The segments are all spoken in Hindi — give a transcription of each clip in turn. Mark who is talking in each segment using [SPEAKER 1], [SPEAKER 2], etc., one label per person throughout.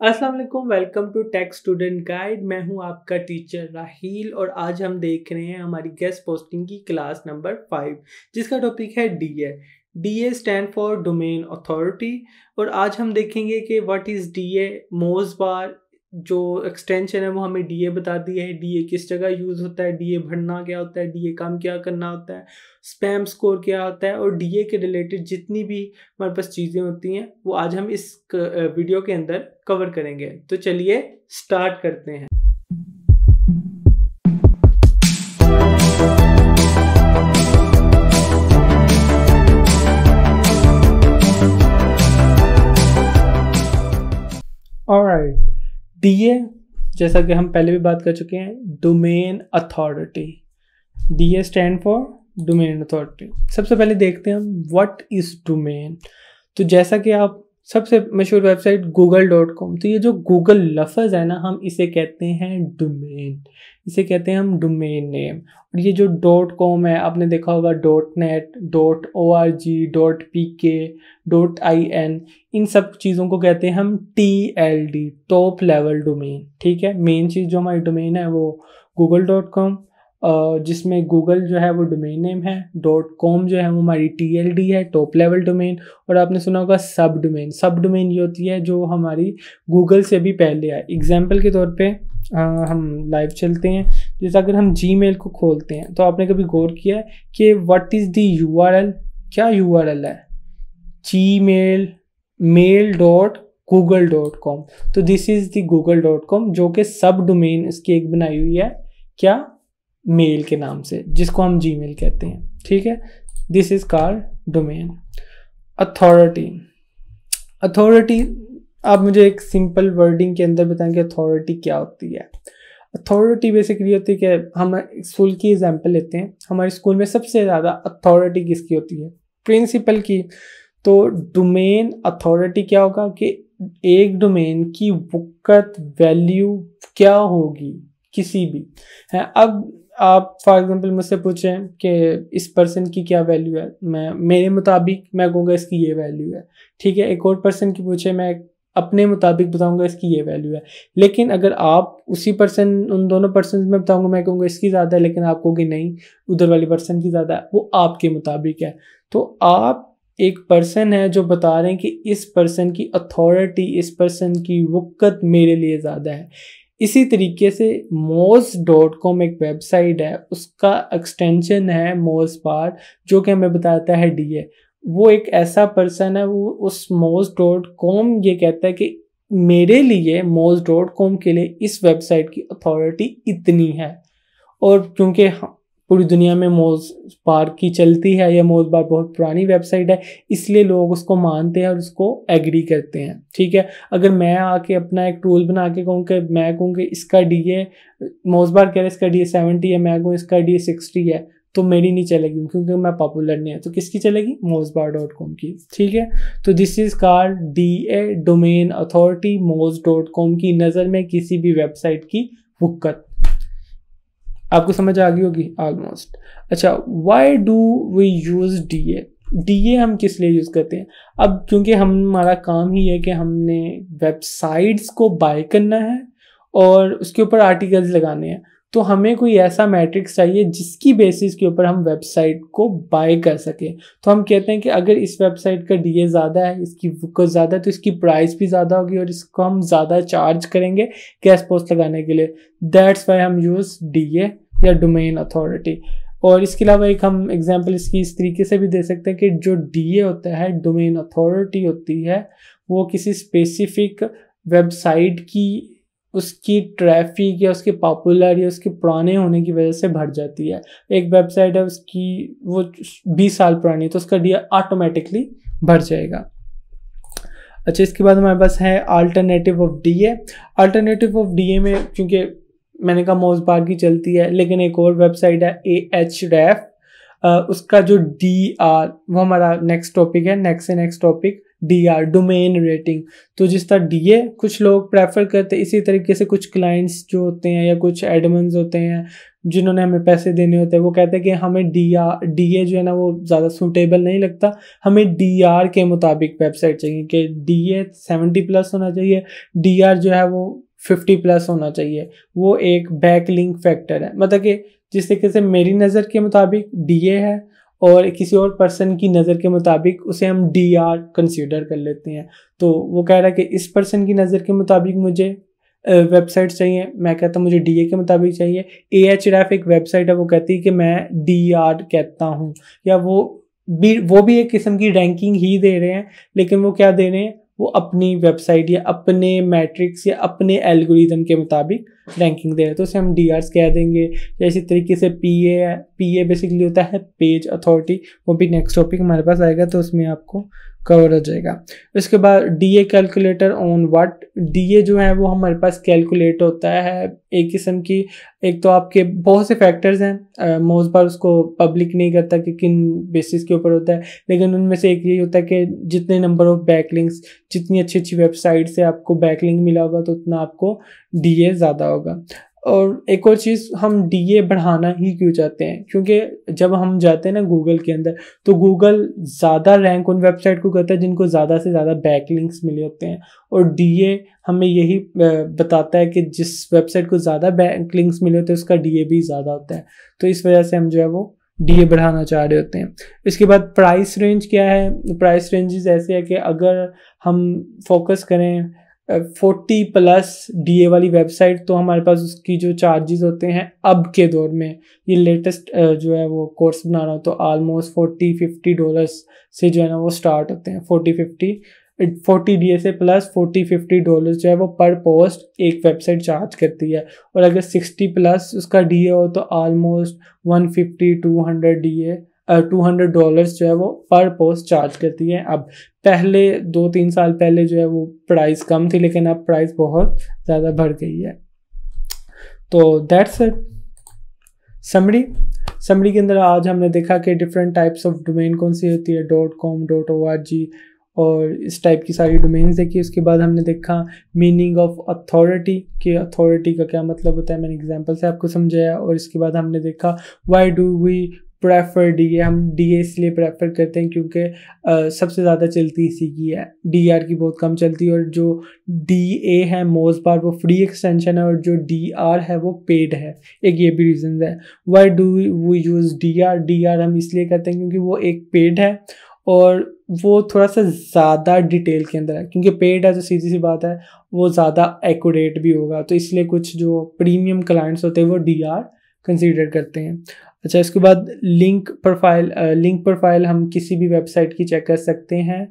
[SPEAKER 1] अस्सलाम वालेकुम, welcome to tech student guide. मैं हूं आपका टीचर राहील और आज हम देख रहे हैं हमारी गेस्ट पोस्टिंग की क्लास नंबर 5 जिसका टॉपिक है DA. DA stand for domain authority और आज हम देखेंगे कि व्हाट इज़ डीए। मोज बार जो एक्सटेंशन है वो हमें डीए बताती है, डीए किस जगह यूज़ होता है, डीए भरना क्या होता है, डीए काम क्या करना होता है, स्पैम स्कोर क्या होता है और डीए के रिलेटेड जितनी भी हमारे पास चीज़ें होती हैं वो आज हम इस वीडियो के अंदर कवर करेंगे। तो चलिए स्टार्ट करते हैं। ऑलराइट, डीए जैसा कि हम पहले भी बात कर चुके हैं, domain authority. DA stand for domain authority. सबसे पहले देखते हैं हम व्हाट इज डोमेन। तो जैसा कि आप सबसे मशहूर वेबसाइट google.com, तो ये जो गूगल लफ्ज़ है ना, हम इसे कहते हैं डोमेन, इसे कहते हैं हम डोमेन नेम। और ये जो .com है, आपने देखा होगा .net, .org, .pk, .in, इन सब चीज़ों को कहते हैं हम TLD, टॉप लेवल डोमेन। ठीक है, मेन चीज़ जो हमारी डोमेन है वो google.com, जिसमें गूगल जो है वो डोमेन नेम है, .com जो है वो हमारी TLD है, टॉप लेवल डोमेन। और आपने सुना होगा सब डोमेन। सब डोमेन ये होती है जो हमारी गूगल से भी पहले है। एग्जाम्पल के तौर पे हम लाइव चलते हैं। जैसे अगर हम Gmail को खोलते हैं तो आपने कभी गौर किया है कि व्हाट इज़ दी URL? क्या URL है? Gmail mail.google.com। तो दिस इज़ दी google.com जो कि सब डोमेन इसकी एक बनाई हुई है, क्या, मेल के नाम से, जिसको हम Gmail कहते हैं। ठीक है, this is called domain. Authority. Authority, आप मुझे एक सिंपल वर्डिंग के अंदर बताएंगे अथॉरिटी क्या होती है। अथॉरिटी बेसिकली होती है कि हम स्कूल की एग्जांपल लेते हैं। हमारे स्कूल में सबसे ज़्यादा अथॉरिटी किसकी होती है? प्रिंसिपल की। तो डोमेन अथॉरिटी क्या होगा कि एक डोमेन की वक़्त वैल्यू क्या होगी किसी भी है। अब आप फॉर एग्जांपल मुझसे पूछें कि इस पर्सन की क्या वैल्यू है, मेरे मुताबिक मैं कहूँगा इसकी ये वैल्यू है। ठीक है, एक और पर्सन की पूछे, मैं अपने मुताबिक बताऊंगा इसकी ये वैल्यू है। लेकिन अगर आप उसी पर्सन, उन दोनों पर्सन में बताऊंगा, मैं कहूँगा इसकी ज़्यादा है, लेकिन आप कहोगे नहीं उधर वाली पर्सन की ज़्यादा है, वो आपके मुताबिक है। तो आप एक पर्सन है जो बता रहे हैं कि इस पर्सन की अथॉरिटी, इस पर्सन की वक़्त मेरे लिए ज़्यादा है। इसी तरीके से moz.com एक वेबसाइट है, उसका एक्सटेंशन है मोजबार, जो कि हमें बताता है डीए। वो एक ऐसा पर्सन है, वो उस moz.com ये कहता है कि मेरे लिए moz.com के लिए इस वेबसाइट की अथॉरिटी इतनी है। और क्योंकि पूरी दुनिया में मोज बार की चलती है, या मोज बार बहुत पुरानी वेबसाइट है, इसलिए लोग उसको मानते हैं और उसको एग्री करते हैं। ठीक है, अगर मैं आके अपना एक टूल बना के कहूँ कि मैं कहूँ कि इसका डीए, मोज बार कह रहे इसका डीए 70 है, मैं कहूँ इसका डीए 60 है, तो मेरी नहीं चलेगी क्योंकि मैं पॉपुलर नहीं है। तो किसकी चलेगी? mozbar.com की। ठीक है, तो this is called DA, domain authority. moz.com की नज़र में किसी भी वेबसाइट की वक़्त। आपको समझ आ गई होगी ऑलमोस्ट। अच्छा, why do we use DA? DA हम किस लिए यूज़ करते हैं? अब क्योंकि हमारा काम ही है कि हमने वेबसाइट्स को बाय करना है और उसके ऊपर आर्टिकल्स लगाने हैं, तो हमें कोई ऐसा मैट्रिक्स चाहिए जिसकी बेसिस के ऊपर हम वेबसाइट को बाय कर सकें। तो हम कहते हैं कि अगर इस वेबसाइट का डीए ज़्यादा है, इसकी वक़्त ज़्यादा है, तो इसकी प्राइस भी ज़्यादा होगी और इसको हम ज़्यादा चार्ज करेंगे गेस्ट पोस्ट लगाने के लिए। दैट्स वाई हम यूज़ डीए या डोमेन अथॉरिटी। और इसके अलावा एक हम एग्जांपल इसकी इस तरीके से भी दे सकते हैं कि जो डीए होता है, डोमेन अथॉरिटी होती है, वो किसी स्पेसिफिक वेबसाइट की, उसकी ट्रैफिक या उसके पॉपुलर या उसके पुराने होने की वजह से भर जाती है। एक वेबसाइट है, उसकी वो 20 साल पुरानी, तो उसका डीए ऑटोमेटिकली भर जाएगा। अच्छा, इसके बाद हमारे पास है alternative of DA. Alternative of DA में, क्योंकि मैंने कहा मोजबार की चलती है, लेकिन एक और वेबसाइट है AHREF, उसका जो DR, वो हमारा नेक्स्ट टॉपिक है, next topic DR domain rating. तो जिस तरह DA कुछ लोग प्रेफर करते हैं, इसी तरीके से कुछ क्लाइंट्स जो होते हैं या कुछ एडमिन्स होते हैं जिन्होंने हमें पैसे देने होते हैं, वो कहते हैं कि हमें DA जो है ना वो ज़्यादा सूटेबल नहीं लगता, हमें DR के मुताबिक वेबसाइट चाहिए कि DA 70+ होना चाहिए, DR जो है वो 50+ होना चाहिए। वो एक बैक लिंक फैक्टर है, मतलब कि जिस तरीके से मेरी नज़र के मुताबिक DA है और किसी और पर्सन की नज़र के मुताबिक उसे हम DR कंसीडर कर लेते हैं। तो वो कह रहा है कि इस पर्सन की नज़र के मुताबिक मुझे वेबसाइट चाहिए, मैं कहता हूँ मुझे DA के मुताबिक चाहिए। Ahref एक वेबसाइट है, वो कहती है कि मैं DR कहता हूँ, या वो भी एक किस्म की रैंकिंग ही दे रहे हैं, लेकिन वो क्या दे रहे हैं, वो अपनी वेबसाइट या अपने मैट्रिक्स या अपने एल्गोरिदम के मुताबिक रैंकिंग दे रहे हैं, तो उसे हम DRs कह देंगे। या इसी तरीके से PA बेसिकली होता है पेज अथॉरिटी, वो भी नेक्स्ट टॉपिक हमारे पास आएगा तो उसमें आपको कवर हो जाएगा। उसके बाद DA calculator on what, DA जो है वो हमारे पास कैलकुलेट होता है एक किस्म की, एक तो आपके बहुत से फैक्टर्स हैं, मोस्ट बार उसको पब्लिक नहीं करता कि किन बेसिस के ऊपर होता है, लेकिन उनमें से एक यही होता है कि जितने नंबर ऑफ बैकलिंक्स, जितनी अच्छी अच्छी वेबसाइट से आपको बैकलिंक मिला होगा तो उतना आपको DA ज़्यादा होगा। और एक और चीज़, हम DA बढ़ाना ही क्यों चाहते हैं, क्योंकि जब हम जाते हैं ना गूगल के अंदर, तो गूगल ज़्यादा रैंक उन वेबसाइट को करता है जिनको ज़्यादा से ज़्यादा बैकलिंक्स मिले होते हैं, और DA हमें यही बताता है कि जिस वेबसाइट को ज़्यादा बैकलिंक्स मिले होते हैं उसका DA भी ज़्यादा होता है। तो इस वजह से हम जो है वो DA बढ़ाना चाह रहे होते हैं। इसके बाद प्राइस रेंज क्या है, प्राइस रेंजेस ऐसे है कि अगर हम फोकस करें 40+ DA वाली वेबसाइट, तो हमारे पास उसकी जो चार्जेस होते हैं अब के दौर में, ये लेटेस्ट जो है वो कोर्स बना रहा हूँ, तो ऑलमोस्ट $40-50 से जो है ना वो स्टार्ट होते हैं। 40 DA से प्लस $40-50 जो है वो पर पोस्ट एक वेबसाइट चार्ज करती है, और अगर 60+ उसका DA हो तो ऑलमोस्ट $150-200 जो है वो पर पोस्ट चार्ज करती है। अब पहले 2-3 साल पहले जो है वो प्राइस कम थी, लेकिन अब प्राइस बहुत ज़्यादा बढ़ गई है। तो दैट्स इट। समरी के अंदर आज हमने देखा कि डिफरेंट टाइप्स ऑफ डोमेन कौन सी होती है, .com, .org और इस टाइप की सारी डोमेन्स देखी। उसके बाद हमने देखा मीनिंग ऑफ अथॉरिटी, कि अथॉरिटी का क्या मतलब होता है, मैंने एग्जांपल से आपको समझाया। और इसके बाद हमने देखा why do we prefer DA, हम DA इसलिए प्रेफर करते हैं क्योंकि सबसे ज़्यादा चलती इसी की है, DR की बहुत कम चलती है, और जो DA है मोस्ट बार वो फ्री एक्सटेंशन है, और जो DR है वो पेड है, एक ये भी रीज़न है। Why do we use DR हम इसलिए करते हैं क्योंकि वो एक पेड है और वो थोड़ा सा ज़्यादा डिटेल के अंदर है, क्योंकि पेड है तो सीधी सी बात है वो ज़्यादा एक्यूरेट भी होगा, तो इसलिए कुछ जो प्रीमियम क्लाइंट्स होते हैं वो DR कंसीडर करते हैं। अच्छा, इसके बाद लिंक प्रोफाइल हम किसी भी वेबसाइट की चेक कर सकते हैं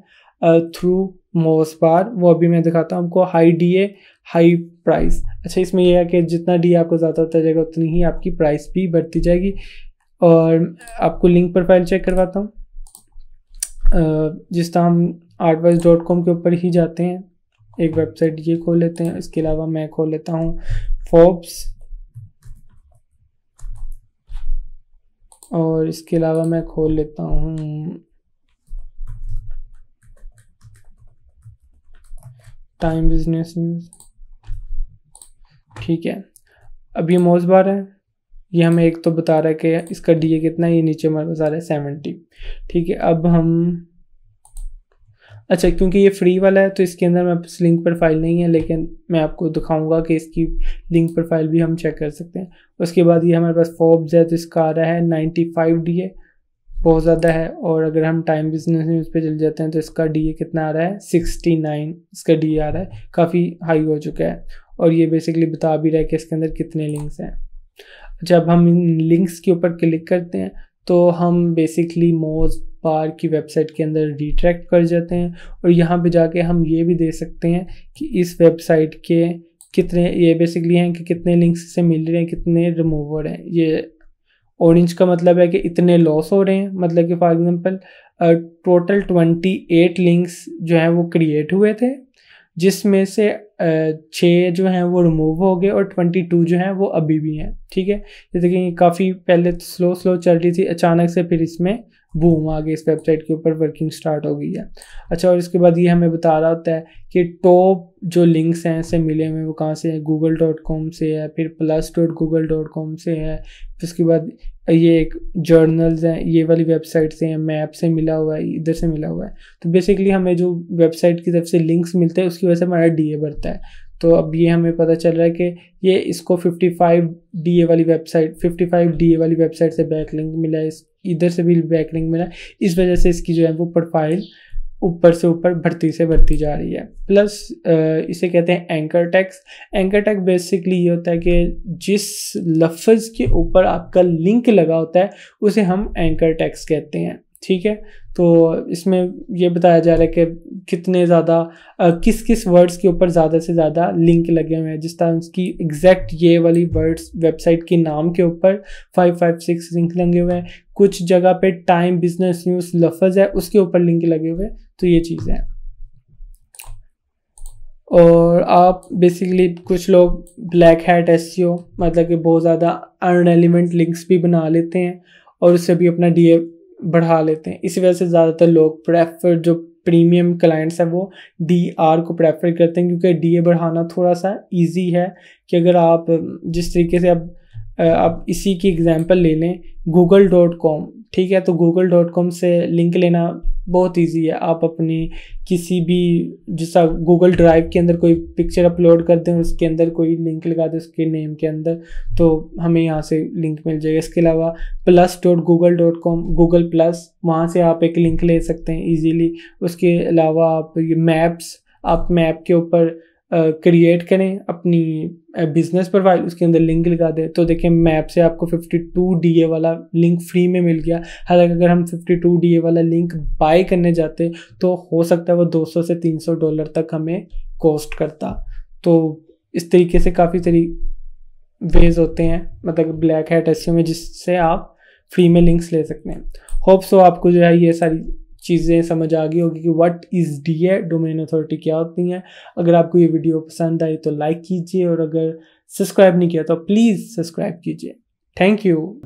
[SPEAKER 1] थ्रू मोस्ट बार, वो अभी मैं दिखाता हूँ आपको। हाई DA हाई प्राइस, अच्छा इसमें यह है कि जितना DA आपको ज़्यादा होता जाएगा उतनी ही आपकी प्राइस भी बढ़ती जाएगी। और आपको लिंक प्रोफाइल चेक करवाता हूँ, जिस तरह हम artwise.com के ऊपर ही जाते हैं, एक वेबसाइट ये खोल लेते हैं, इसके अलावा मैं खोल लेता हूँ फोर्ब्स, और इसके अलावा मैं खोल लेता हूँ टाइम बिजनेस न्यूज़। ठीक है, अब ये मोस्ट बार है, ये हमें एक तो बता रहा है कि इसका DA कितना है, ये नीचे हमारे पास आ रहा है 70। ठीक है, अब हम अच्छा क्योंकि ये फ्री वाला है तो इसके अंदर मेरे पास लिंक प्रोफाइल नहीं है, लेकिन मैं आपको दिखाऊंगा कि इसकी लिंक प्रोफाइल भी हम चेक कर सकते हैं। उसके बाद ये हमारे पास फोर्ब्स है तो इसका आ रहा है 95 DA, बहुत ज़्यादा है। और अगर हम टाइम बिजनेस न्यूज़ पे चल जाते हैं तो इसका DA कितना आ रहा है 69, इसका DA आ रहा है, काफ़ी हाई हो चुका है। और ये बेसिकली बता भी रहा है कि इसके अंदर कितने लिंक्स हैं। जब हम इन लिंक्स के ऊपर क्लिक करते हैं तो हम बेसिकली मोस्ट बार की वेबसाइट के अंदर रिट्रैक्ट कर जाते हैं, और यहाँ पे जाके हम ये भी दे सकते हैं कि इस वेबसाइट के कितने, ये बेसिकली हैं कि कितने लिंक्स से मिल रहे हैं, कितने रिमूव हो रहे हैं। ये ऑरेंज का मतलब है कि इतने लॉस हो रहे हैं, मतलब कि फॉर एग्जांपल टोटल 28 लिंक्स जो हैं वो क्रिएट हुए थे, जिसमें से 6 जो हैं वो रिमूव हो गए और 22 जो हैं वो अभी भी हैं। ठीक है, जैसे कि काफ़ी पहले स्लो चल रही थी, अचानक से फिर इसमें बूम आ गई, इस वेबसाइट के ऊपर वर्किंग स्टार्ट हो गई है। अच्छा, और इसके बाद ये हमें बता रहा होता है कि टॉप जो लिंक्स हैं ऐसे मिले हुए वो कहाँ से है, google.com से है, फिर plus.google.com से है, फिर उसके बाद ये एक जर्नल्स हैं, ये वाली वेबसाइट से हैं, मैप से मिला हुआ है, इधर से मिला हुआ है। तो बेसिकली हमें जो वेबसाइट की तरफ से लिंक्स मिलते हैं उसकी वजह से हमारा DA बढ़ता है। तो अब ये हमें पता चल रहा है कि ये इसको 55 DA वाली वेबसाइट से बैकलिंक मिला है, इधर से भी बैकलिंक मिला है, इस वजह से इसकी जो है वो प्रोफाइल ऊपर से ऊपर बढ़ती जा रही है। प्लस इसे कहते हैं anchor tags. Anchor tag basically ये होता है कि जिस लफ्ज़ के ऊपर आपका लिंक लगा होता है उसे हम एंकर टैग्स कहते हैं, ठीक है। तो इसमें ये बताया जा रहा है कि कितने ज़्यादा किस किस वर्ड्स के ऊपर ज़्यादा से ज़्यादा लिंक लगे हुए हैं। जिस तरह उसकी एग्जैक्ट ये वाली वर्ड्स वेबसाइट के नाम के ऊपर 556 लिंक लगे हुए हैं, कुछ जगह पे टाइम, बिजनेस, न्यूज़ लफ्ज़ है उसके ऊपर लिंक लगे हुए हैं। तो ये चीज़ें हैं। और आप बेसिकली कुछ लोग ब्लैक हैट SEO मतलब कि बहुत ज़्यादा अनरेलेवेंट लिंक्स भी बना लेते हैं और उससे भी अपना DA बढ़ा लेते हैं। इसी वजह से ज़्यादातर लोग प्रेफर, जो प्रीमियम क्लाइंट्स हैं वो DR को प्रेफर करते हैं, क्योंकि DA बढ़ाना थोड़ा सा इजी है। कि अगर आप जिस तरीके से आप इसी की एग्जांपल ले लें google.com, ठीक है, तो google.com से लिंक लेना बहुत इजी है। आप अपनी किसी भी, जैसा गूगल ड्राइव के अंदर कोई पिक्चर अपलोड कर दें, उसके अंदर कोई लिंक लगा दें उसके नेम के अंदर, तो हमें यहाँ से लिंक मिल जाएगा। इसके अलावा plus.google.com, गूगल प्लस, वहाँ से आप एक लिंक ले सकते हैं इजीली। उसके अलावा आप ये मैप्स, आप मैप के ऊपर क्रिएट करें अपनी बिजनेस प्रोफाइल, उसके अंदर लिंक लगा दें, तो देखें मैप से आपको 52 DA वाला लिंक फ्री में मिल गया। हालांकि अगर हम 52 DA वाला लिंक बाय करने जाते तो हो सकता है वो $200 से $300 तक हमें कॉस्ट करता। तो इस तरीके से काफ़ी वेज होते हैं, मतलब ब्लैक हैट SEO में, जिससे आप फ्री में लिंक्स ले सकते हैं। होप सो आपको जो है ये सारी चीज़ें समझ आ गई होगी कि what is DA, domain authority क्या होती हैं। अगर आपको ये वीडियो पसंद आई तो लाइक कीजिए, और अगर सब्सक्राइब नहीं किया तो प्लीज़ सब्सक्राइब कीजिए। Thank you.